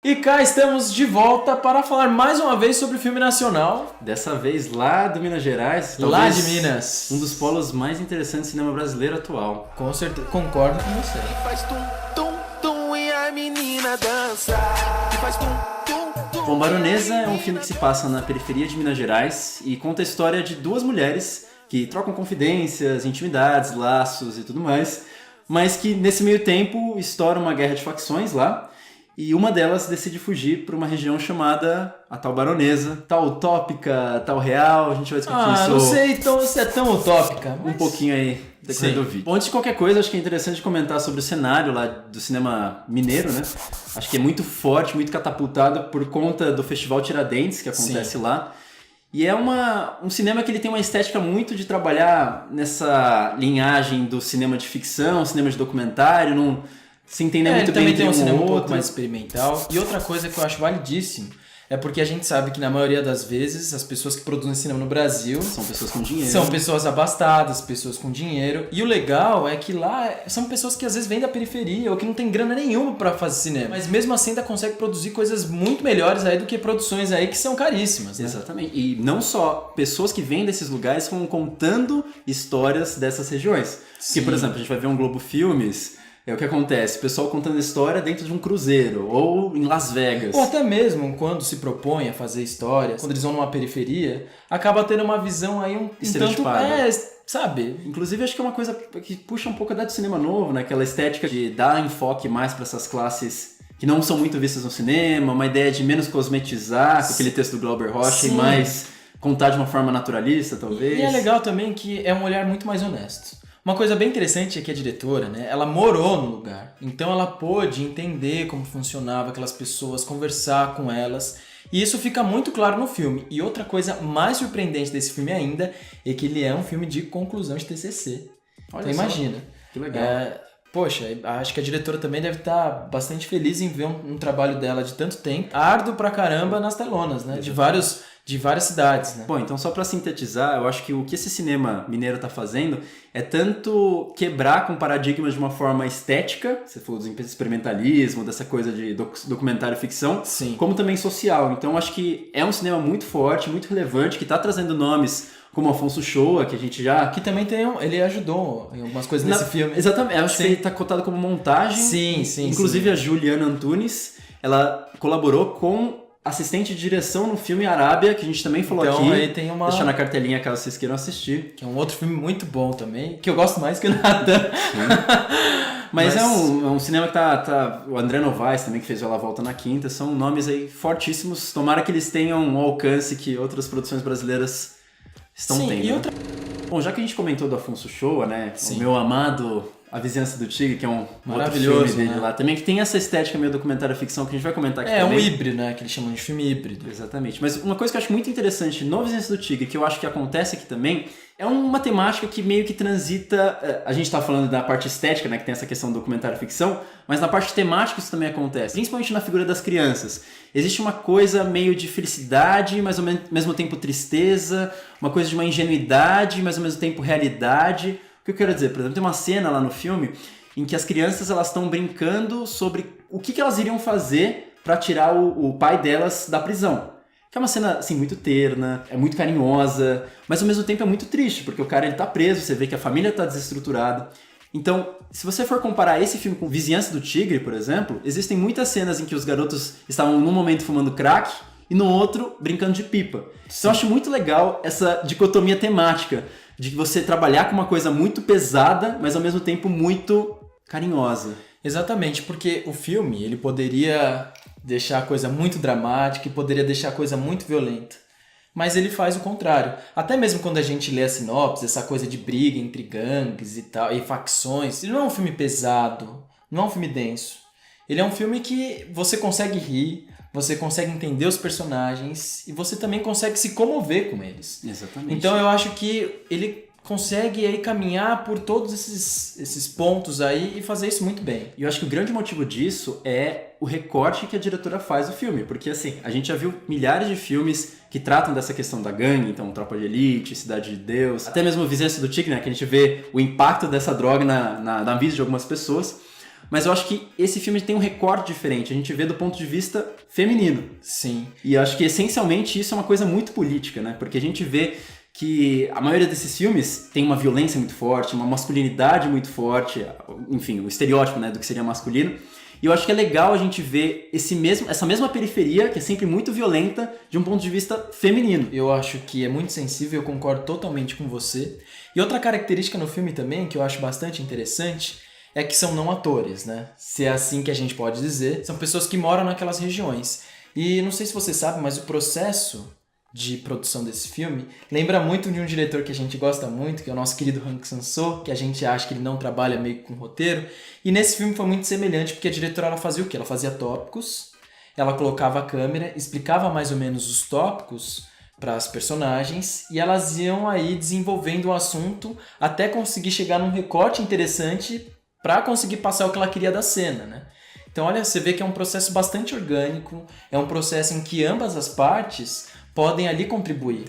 E cá estamos de volta para falar mais uma vez sobre filme nacional. Dessa vez lá do Minas Gerais. Lá de Minas. Um dos polos mais interessantes do cinema brasileiro atual. Com certeza, concordo com você. Faz tum, tum, tum e a menina dança. Faz tum, tum, tum. Bom, Baronesa é um filme que se passa na periferia de Minas Gerais e conta a história de duas mulheres que trocam confidências, intimidades, laços e tudo mais, mas que nesse meio tempo estoura uma guerra de facções lá. E uma delas decide fugir para uma região chamada a tal Baronesa, tal utópica, tal real, a gente vai discutir isso. Não sei então se é tão utópica. Um pouquinho aí decorrer do vídeo. Bom, antes de qualquer coisa, acho que é interessante comentar sobre o cenário lá do cinema mineiro, né? Acho que é muito forte, muito catapultado por conta do Festival Tiradentes, que acontece lá. E é um cinema que ele tem uma estética muito de trabalhar nessa linhagem do cinema de ficção, cinema de documentário, não se entender muito bem. Também tem um cinema um pouco outro. mais experimental. E outra coisa que eu acho validíssimo é porque a gente sabe que na maioria das vezes as pessoas que produzem cinema no Brasil são pessoas com dinheiro. São pessoas abastadas, pessoas com dinheiro. E o legal é que lá são pessoas que às vezes vêm da periferia ou que não tem grana nenhuma pra fazer cinema. Mas mesmo assim ainda consegue produzir coisas muito melhores aí do que produções aí que são caríssimas, né? Exatamente. E não só pessoas que vêm desses lugares vão contando histórias dessas regiões. Porque, por exemplo, a gente vai ver um Globo Filmes. É o que acontece, o pessoal contando história dentro de um cruzeiro, ou em Las Vegas. Ou até mesmo quando se propõe a fazer história, quando eles vão numa periferia, acaba tendo uma visão aí um tanto... sabe? Inclusive, acho que é uma coisa que puxa um pouco da do cinema novo, né? Aquela estética de dar enfoque mais para essas classes que não são muito vistas no cinema, uma ideia de menos cosmetizar, com aquele texto do Glauber Rocha, e mais contar de uma forma naturalista, talvez. E é legal também que é um olhar muito mais honesto. Uma coisa bem interessante é que a diretora, né, ela morou no lugar, então ela pôde entender como funcionava aquelas pessoas, conversar com elas, e isso fica muito claro no filme. E outra coisa mais surpreendente desse filme ainda é que ele é um filme de conclusão de TCC. Olha, então imagina. Que legal. Poxa, acho que a diretora também deve estar bastante feliz em ver um trabalho dela de tanto tempo, árduo pra caramba nas telonas, né, de várias cidades, né? Bom, então só para sintetizar, eu acho que o que esse cinema mineiro tá fazendo é tanto quebrar com paradigmas de uma forma estética, você falou do experimentalismo, dessa coisa de documentário ficção, como também social. Então eu acho que é um cinema muito forte, muito relevante, que tá trazendo nomes como Afonso Shoa, que a gente já... Que também ele ajudou em algumas coisas nesse filme. Exatamente, eu acho que ele tá cotado como montagem. Sim. Inclusive a Juliana Antunes, ela colaborou com assistente de direção no filme Arábia, que a gente também falou aqui. Aí tem deixar na cartelinha caso vocês queiram assistir. Que é um outro filme muito bom também, que eu gosto mais que o Natan. Mas é um cinema que tá... O André Novaes também, que fez o Ela Volta na Quinta, são nomes aí fortíssimos. Tomara que eles tenham um alcance que outras produções brasileiras estão tendo. Bom, já que a gente comentou do Afonso Shoa, né? O meu amado A Vizinhança do Tigre, que é um maravilhoso, outro filme dele, né? lá também, que tem essa estética meio documentário ficção que a gente vai comentar aqui também. É um híbrido, né? Que eles chamam de filme híbrido. Exatamente. Mas uma coisa que eu acho muito interessante no Vizinhança do Tigre, que eu acho que acontece aqui também, é uma temática que meio que transita... A gente tá falando da parte estética, né? Que tem essa questão do documentário ficção, mas na parte temática isso também acontece. Principalmente na figura das crianças. Existe uma coisa meio de felicidade, mas ao mesmo tempo tristeza, uma coisa de uma ingenuidade, mas ao mesmo tempo realidade. O que eu quero dizer? Por exemplo, tem uma cena lá no filme em que as crianças elas estão brincando sobre o que elas iriam fazer para tirar o pai delas da prisão. Que é uma cena assim, muito terna, é muito carinhosa, mas ao mesmo tempo é muito triste, porque o cara ele tá preso, você vê que a família tá desestruturada. Então, se você for comparar esse filme com Vizinhança do Tigre, por exemplo, existem muitas cenas em que os garotos estavam num momento fumando crack e no outro brincando de pipa. Então eu acho muito legal essa dicotomia temática, de você trabalhar com uma coisa muito pesada, mas ao mesmo tempo muito carinhosa. Exatamente, porque o filme ele poderia deixar a coisa muito dramática e poderia deixar a coisa muito violenta. Mas ele faz o contrário. Até mesmo quando a gente lê a sinopse, essa coisa de briga entre gangues e tal, e facções, ele não é um filme pesado, não é um filme denso. Ele é um filme que você consegue rir, você consegue entender os personagens e você também consegue se comover com eles. Exatamente. Então eu acho que ele consegue aí caminhar por todos esses pontos aí e fazer isso muito bem. E eu acho que o grande motivo disso é o recorte que a diretora faz do filme, porque assim, a gente já viu milhares de filmes que tratam dessa questão da gangue, então Tropa de Elite, Cidade de Deus, até mesmo Vizinhança do Tigre, né, que a gente vê o impacto dessa droga na vida de algumas pessoas. mas eu acho que esse filme tem um recorte diferente, a gente vê do ponto de vista feminino. Sim. E eu acho que essencialmente isso é uma coisa muito política, né? Porque a gente vê que a maioria desses filmes tem uma violência muito forte, uma masculinidade muito forte, enfim, o estereótipo, né, do que seria masculino. E eu acho que é legal a gente ver essa mesma periferia, que é sempre muito violenta, de um ponto de vista feminino. Eu acho que é muito sensível, eu concordo totalmente com você. E outra característica no filme também, que eu acho bastante interessante, é que são não atores, né? Se é assim que a gente pode dizer. São pessoas que moram naquelas regiões. E não sei se você sabe, mas o processo de produção desse filme lembra muito de um diretor que a gente gosta muito, que é o nosso querido Hong Sang-soo, que a gente acha que ele não trabalha meio com roteiro. E nesse filme foi muito semelhante, porque a diretora ela fazia o quê? Ela fazia tópicos, ela colocava a câmera, explicava mais ou menos os tópicos para as personagens e elas iam aí desenvolvendo o assunto até conseguir chegar num recorte interessante para conseguir passar o que ela queria da cena, né? Então, olha, você vê que é um processo bastante orgânico, é um processo em que ambas as partes podem ali contribuir.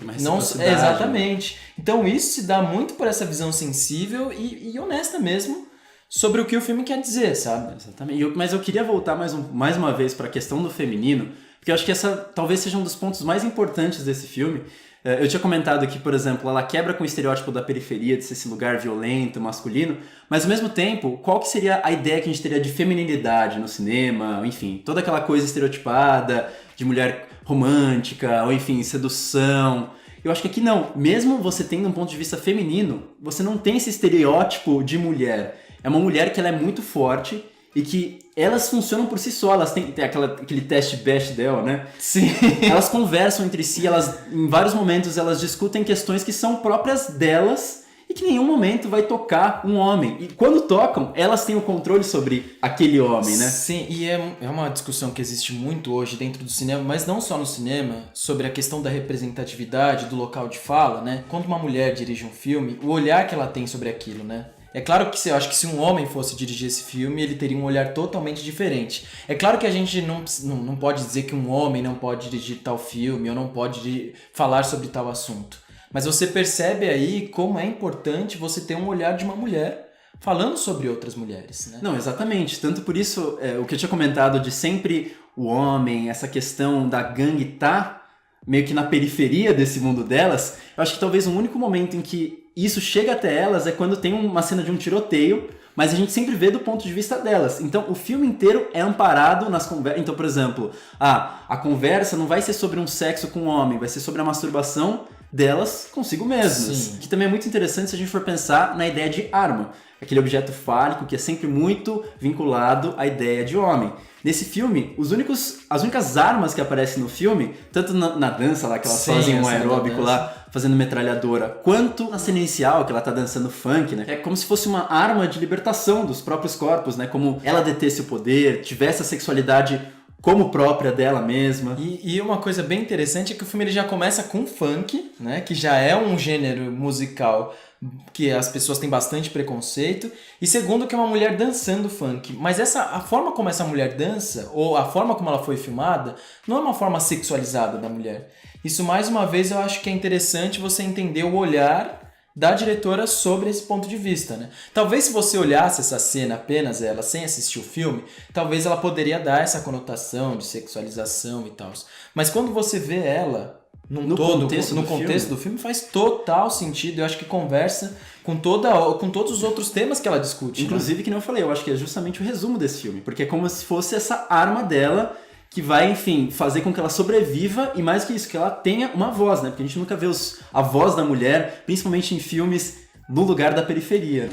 Exatamente. Então, isso se dá muito por essa visão sensível e honesta mesmo sobre o que o filme quer dizer, sabe? Exatamente. Mas eu queria voltar mais uma vez para a questão do feminino, porque eu acho que essa talvez seja um dos pontos mais importantes desse filme. Eu tinha comentado que, por exemplo, ela quebra com o estereótipo da periferia, de ser esse lugar violento, masculino, mas ao mesmo tempo, qual que seria a ideia que a gente teria de feminilidade no cinema, enfim, toda aquela coisa estereotipada de mulher romântica, ou enfim, sedução. Eu acho que aqui não. Mesmo você tendo um ponto de vista feminino, você não tem esse estereótipo de mulher. É uma mulher que ela é muito forte e que elas funcionam por si só, elas têm aquele teste Bechdel, né? Sim. Elas conversam entre si, em vários momentos elas discutem questões que são próprias delas e que em nenhum momento vai tocar um homem. E quando tocam, elas têm o controle sobre aquele homem, né? Sim, e é uma discussão que existe muito hoje dentro do cinema, mas não só no cinema, sobre a questão da representatividade, do local de fala, né? Quando uma mulher dirige um filme, o olhar que ela tem sobre aquilo, né? É claro que eu acho que se um homem fosse dirigir esse filme, ele teria um olhar totalmente diferente. É claro que a gente não pode dizer que um homem não pode dirigir tal filme ou não pode falar sobre tal assunto. Mas você percebe aí como é importante você ter um olhar de uma mulher falando sobre outras mulheres, né? Não, exatamente. Tanto por isso, o que eu tinha comentado de sempre o homem, essa questão da gangue tá meio que na periferia desse mundo delas, eu acho que talvez o único momento em que isso chega até elas é quando tem uma cena de um tiroteio, mas a gente sempre vê do ponto de vista delas. Então, o filme inteiro é amparado nas conversas. Então, por exemplo, a conversa não vai ser sobre um sexo com um homem, vai ser sobre a masturbação delas consigo mesmas. Sim. Que também é muito interessante se a gente for pensar na ideia de arma. Aquele objeto fálico que é sempre muito vinculado à ideia de homem. Nesse filme, as únicas armas que aparecem no filme, tanto na dança lá, que elas fazem um aeróbico lá, fazendo metralhadora, quanto na cena inicial, que ela tá dançando funk, né? É como se fosse uma arma de libertação dos próprios corpos, né? Como ela detesse o poder, tivesse a sexualidade como própria dela mesma. E uma coisa bem interessante é que o filme ele já começa com funk, né? Que já é um gênero musical que as pessoas têm bastante preconceito. E segundo, que é uma mulher dançando funk. Mas a forma como essa mulher dança, ou a forma como ela foi filmada, não é uma forma sexualizada da mulher. Isso, mais uma vez, eu acho que é interessante você entender o olhar da diretora sobre esse ponto de vista, né? Talvez se você olhasse essa cena apenas ela, sem assistir o filme, talvez ela poderia dar essa conotação de sexualização e tal. Mas quando você vê ela no contexto do filme, faz total sentido. Eu acho que conversa com todos os outros temas que ela discute. Inclusive, né? Que nem eu falei, eu acho que é justamente o resumo desse filme, porque é como se fosse essa arma dela que vai, enfim, fazer com que ela sobreviva e, mais que isso, que ela tenha uma voz, né? Porque a gente nunca vê a voz da mulher, principalmente em filmes no lugar da periferia.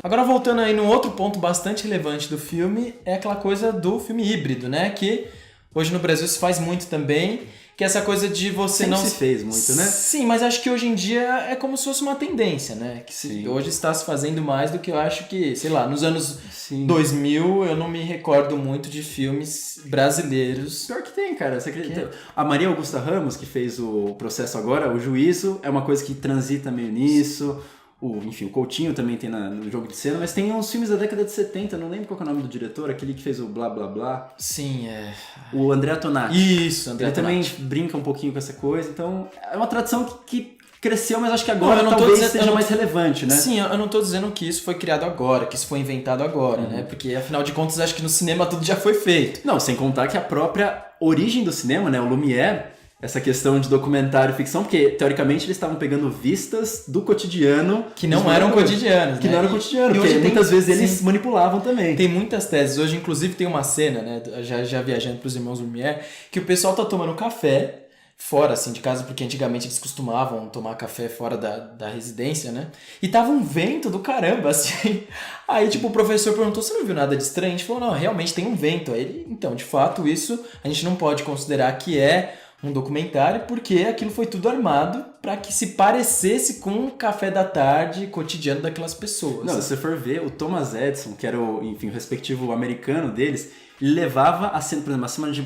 Agora, voltando aí num outro ponto bastante relevante do filme, é aquela coisa do filme híbrido, né? Que hoje no Brasil se faz muito também, que é essa coisa de você Sempre não... se fez muito, né? Sim, mas acho que hoje em dia é como se fosse uma tendência, né? Sim. Hoje está se fazendo mais do que eu acho que, sei lá, nos anos 2000 eu não me recordo muito de filmes brasileiros. Pior que tem, cara. Você acredita? A Maria Augusta Ramos, que fez o Processo agora, o Juízo, é uma coisa que transita meio nisso. Enfim, o Coutinho também tem no Jogo de Cena, mas tem uns filmes da década de 70, não lembro qual é o nome do diretor, aquele que fez o Blá Blá Blá. Sim, é... O André Tonati. Isso, André Ele Tonati. também brinca um pouquinho com essa coisa, então é uma tradição que cresceu, mas acho que agora Não, eu não tô talvez dizendo- seja eu não- mais relevante, né? Sim, eu não tô dizendo que isso foi criado agora, que isso foi inventado agora, né? Porque afinal de contas acho que no cinema tudo já foi feito. Não, sem contar que a própria origem do cinema, né, o Lumière, essa questão de documentário e ficção, porque teoricamente eles estavam pegando vistas do cotidiano Que não dos eram moradores. cotidianos, Que né? não eram cotidiano, E porque hoje tem- muitas vezes eles sim. manipulavam também. Tem muitas teses. Hoje, inclusive, tem uma cena, né? Já viajando pros irmãos Lumière, que o pessoal tá tomando café fora, assim, de casa, porque antigamente eles costumavam tomar café fora da residência, né? E tava um vento do caramba, assim. Aí, tipo, o professor perguntou, você não viu nada de estranho? A gente falou, não, realmente tem um vento. Aí ele, então, de fato, isso a gente não pode considerar que é um documentário, porque aquilo foi tudo armado para que se parecesse com o café da tarde cotidiano daquelas pessoas. Não, se você for ver, o Thomas Edison, que era o respectivo americano deles, ele levava a cena, por exemplo, a cena de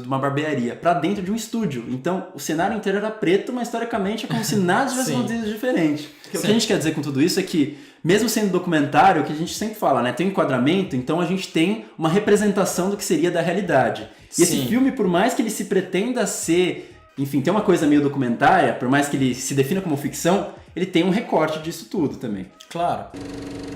uma barbearia pra dentro de um estúdio. Então, o cenário inteiro era preto, mas historicamente é como se nada tivesse Sim. acontecido diferente. O que Sim. a gente quer dizer com tudo isso é que, mesmo sendo documentário, o que a gente sempre fala, né? Tem um enquadramento, então a gente tem uma representação do que seria da realidade. E esse Sim. filme, por mais que ele se pretenda ser, enfim, tem uma coisa meio documentária, por mais que ele se defina como ficção, ele tem um recorte disso tudo também. Claro.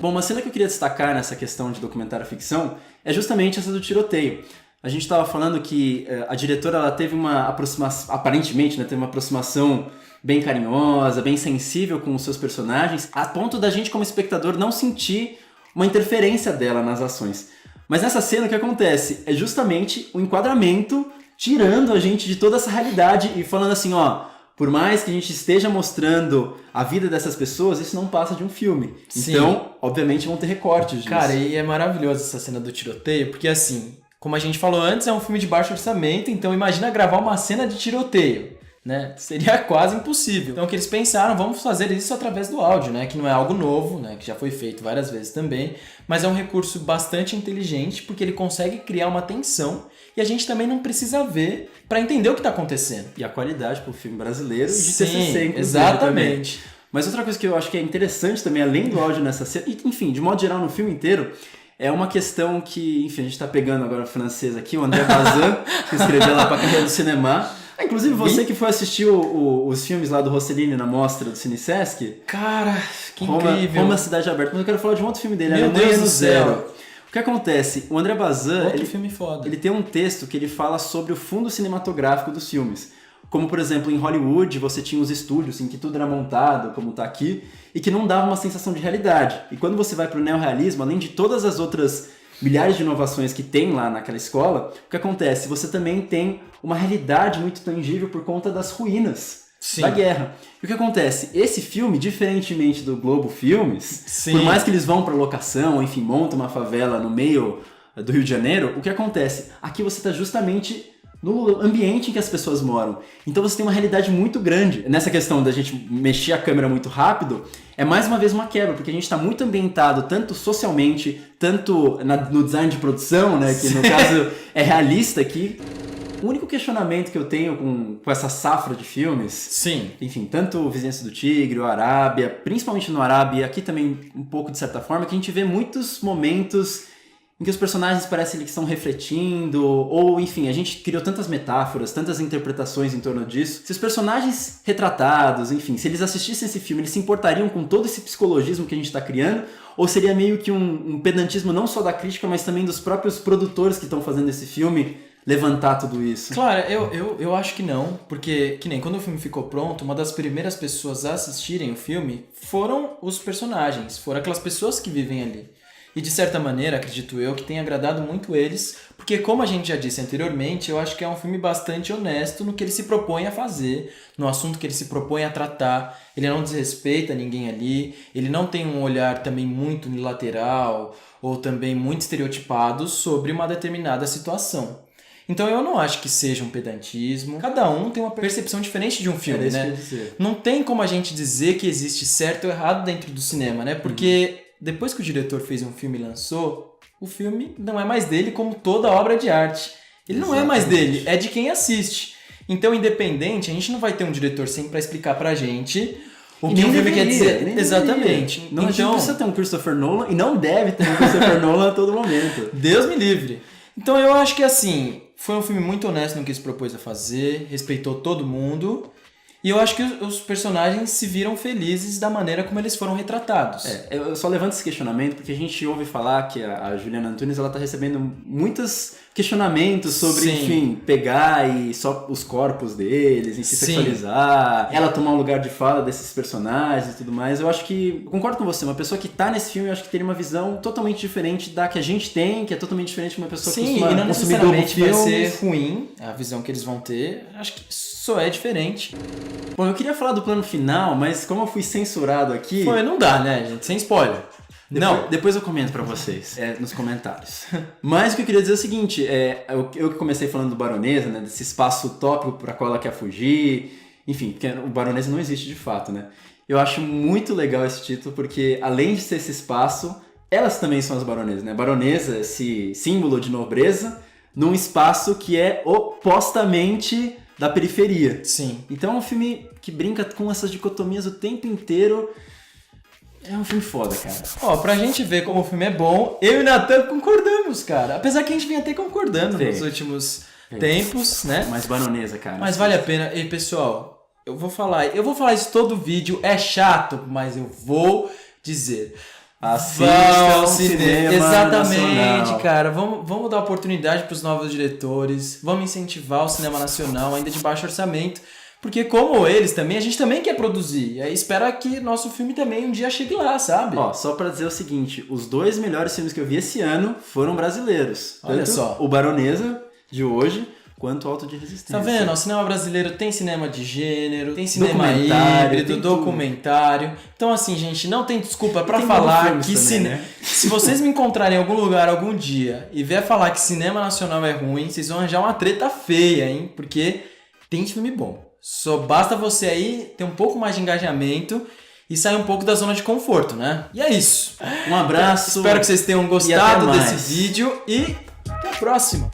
Bom, uma cena que eu queria destacar nessa questão de documentário-ficção é justamente essa do tiroteio. A gente estava falando que a diretora ela teve uma aproximação, aparentemente, né, teve uma aproximação bem carinhosa, bem sensível com os seus personagens, a ponto da gente como espectador não sentir uma interferência dela nas ações. Mas nessa cena o que acontece é justamente o enquadramento tirando a gente de toda essa realidade e falando assim, ó, por mais que a gente esteja mostrando a vida dessas pessoas, isso não passa de um filme. Sim. Então, obviamente, vão ter recortes disso. Cara, e é maravilhoso essa cena do tiroteio, porque assim, como a gente falou antes, é um filme de baixo orçamento, então imagina gravar uma cena de tiroteio, né? Seria quase impossível. Então o que eles pensaram, vamos fazer isso através do áudio, né? Que não é algo novo, né? Que já foi feito várias vezes também, mas é um recurso bastante inteligente, porque ele consegue criar uma tensão e a gente também não precisa ver para entender o que tá acontecendo. E a qualidade pro filme brasileiro e de Sim, TCC, inclusive, exatamente. também. Mas outra coisa que eu acho que é interessante também, além do áudio nessa cena, e, enfim, de modo geral no filme inteiro, é uma questão que, enfim, a gente tá pegando agora o francês aqui, o André Bazin, que escreveu lá pra Carreira do Cinema. Inclusive, você que foi assistir os filmes lá do Rossellini na mostra do Cine Sesc. Cara, que Roma, incrível. Roma, Cidade Aberta. Mas eu quero falar de um outro filme dele, Meu Alemanha Deus no do céu. Zero. O que acontece? O André Bazin, Outro filme foda. ele tem um texto que ele fala sobre o fundo cinematográfico dos filmes. Como, por exemplo, em Hollywood, você tinha os estúdios em que tudo era montado, como tá aqui, e que não dava uma sensação de realidade. E quando você vai pro neorrealismo, além de todas as outras milhares de inovações que tem lá naquela escola, o que acontece? Você também tem uma realidade muito tangível por conta das ruínas Sim. da guerra. E o que acontece? Esse filme, diferentemente do Globo Filmes, Sim. por mais que eles vão pra locação, enfim, montam uma favela no meio do Rio de Janeiro, o que acontece? Aqui você está justamente no ambiente em que as pessoas moram. Então você tem uma realidade muito grande. Nessa questão da gente mexer a câmera muito rápido, é mais uma vez uma quebra, porque a gente está muito ambientado, tanto socialmente, tanto no design de produção, né, que no caso é realista aqui. O único questionamento que eu tenho com essa safra de filmes, Sim. enfim, tanto o Vizinhança do Tigre, o Arábia, principalmente no Arábia, aqui também um pouco de certa forma, que a gente vê muitos momentos em que os personagens parecem que estão refletindo, ou enfim, a gente criou tantas metáforas, tantas interpretações em torno disso. Se os personagens retratados, enfim, se eles assistissem esse filme, eles se importariam com todo esse psicologismo que a gente está criando, ou seria meio que um pedantismo não só da crítica, mas também dos próprios produtores que estão fazendo esse filme levantar tudo isso? Claro, eu acho que não, porque, que nem quando o filme ficou pronto, uma das primeiras pessoas a assistirem o filme foram os personagens, foram aquelas pessoas que vivem ali. E de certa maneira, acredito eu, que tem agradado muito eles, porque como a gente já disse anteriormente, eu acho que é um filme bastante honesto no que ele se propõe a fazer, no assunto que ele se propõe a tratar. Ele não desrespeita ninguém ali, ele não tem um olhar também muito unilateral ou também muito estereotipado sobre uma determinada situação. Então eu não acho que seja um pedantismo. Cada um tem uma percepção diferente de um filme, isso que eu né? ia dizer. Não tem como a gente dizer que existe certo ou errado dentro do cinema, né? Porque depois que o diretor fez um filme e lançou, o filme não é mais dele como toda obra de arte. Ele não é mais dele, é de quem assiste. Então, independente, a gente não vai ter um diretor sempre para explicar pra gente o que o filme quer dizer. Exatamente. Não, a gente Então, precisa ter um Christopher Nolan, e não deve ter um Christopher Nolan a todo momento. Deus me livre. Então eu acho que assim, foi um filme muito honesto no que se propôs a fazer, respeitou todo mundo E eu acho que os personagens se viram felizes da maneira como eles foram retratados. Eu só levanto esse questionamento porque a gente ouve falar que a Juliana Antunes ela tá recebendo muitos questionamentos sobre, Sim. enfim, pegar e só os corpos deles, em se Sim. sexualizar, ela tomar um lugar de fala desses personagens e tudo mais. Eu acho que, eu concordo com você, uma pessoa que tá nesse filme, eu acho que teria uma visão totalmente diferente da que a gente tem, que é totalmente diferente de uma pessoa que Sim, costuma e não consumir necessariamente vai filmes. ser ruim a visão que eles vão ter. Acho que só é diferente. Bom, eu queria falar do plano final, mas como eu fui censurado aqui... Não dá, né, gente? Sem spoiler. Depois eu comento pra vocês, nos comentários. Mas o que eu queria dizer é o seguinte, eu que comecei falando do Baronesa, né, desse espaço utópico pra qual ela quer fugir, enfim, porque o Baronesa não existe de fato, né? Eu acho muito legal esse título, porque além de ser esse espaço, elas também são as baronesas, né? Baronesa, esse símbolo de nobreza, num espaço que é opostamente da periferia. Sim. Então é um filme que brinca com essas dicotomias o tempo inteiro. É um filme foda, cara. Pra gente ver como o filme é bom, eu e o Natan concordamos, cara. Apesar que a gente vinha até concordando nos últimos tempos, né? Mas Baronesa, cara. Mas vale a pena. E pessoal, eu vou falar isso todo vídeo, é chato, mas eu vou dizer. Assista ao cinema. cinema Exatamente, nacional. cara. Vamos dar oportunidade para os novos diretores. Vamos incentivar o cinema nacional, ainda de baixo orçamento. Porque como eles também, a gente também quer produzir. E aí espera que nosso filme também um dia chegue lá, sabe? Só pra dizer o seguinte, os 2 melhores filmes que eu vi esse ano foram brasileiros. Olha Tanto só. O Baronesa, de hoje, quanto o Auto de Resistência. Tá vendo? O cinema brasileiro tem cinema de gênero, tem cinema Documentário, híbrido, tem documentário. Então assim, gente, não tem desculpa pra tem falar bons que filmes também, né? se vocês me encontrarem em algum lugar algum dia e vier falar que cinema nacional é ruim, vocês vão arranjar uma treta feia, hein? Porque tem filme bom. Só basta você aí ter um pouco mais de engajamento e sair um pouco da zona de conforto, né? E é isso. Um abraço. Espero que vocês tenham e gostado até desse mais. vídeo e até a próxima.